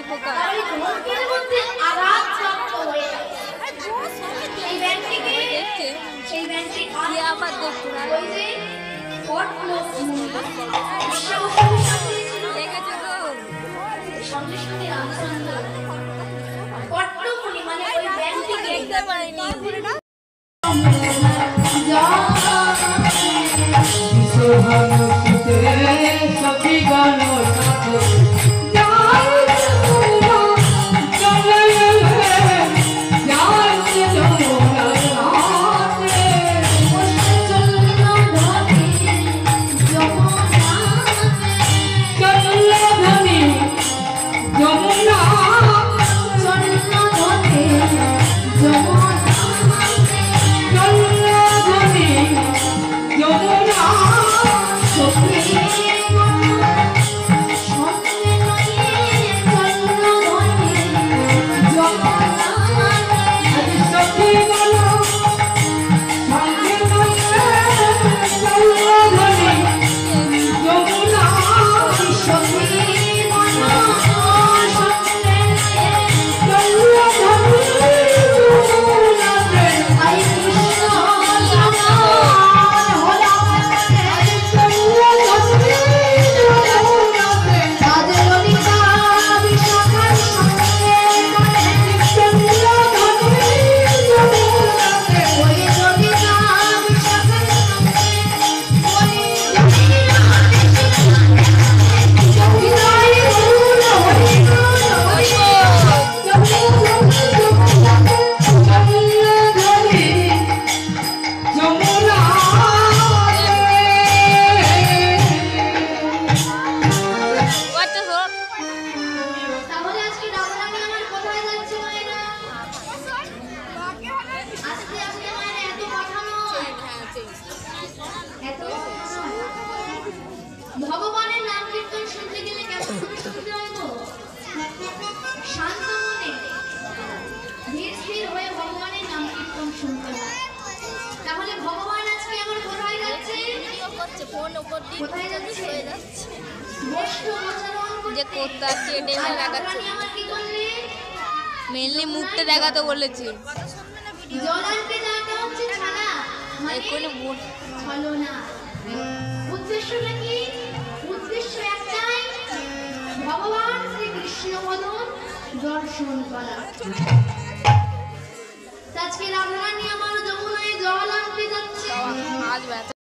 পোকা ধনকের মধ্যে আঘাত প্রাপ্ত হয়ে গেছে। সেই ব্যাংকটিকে দেখছে সেই ব্যাংকটি কি আবার দেখছে না ওই যে পটলোক দেখেছো তো সঙ্গে সঙ্গে রামচন্দ্র পট্টমণি মানে ওই ব্যাংকটিকে দেখতে পারিনি সখী গান ভগবানের নাম কীর্তন শুনতে গেলে কেমন শুনতে হয় গো? শান্ত মনে ধীর স্থির হয়ে ভগবানের নাম কীর্তন শুনতে হয়। তাহলে ভগবান আজকে আমার কোথায় যাচ্ছে? কোথায় যাচ্ছে? বৈষ্ণব আচরণ করতে। যে কোথা কেটে লাগাচ্ছে আমার কি করলে? মেনলি মুখটা দেখাতে বলেছি জলানকে দেখাতে হচ্ছে ছানা মানে এক্ষুনি ছলো না। উদ্দেশ্যটা কি? উদ্দেশ্য একটাই, ভগবান শ্রীকৃষ্ণ বদন দর্শন করা। আজকে রাধারানী আমার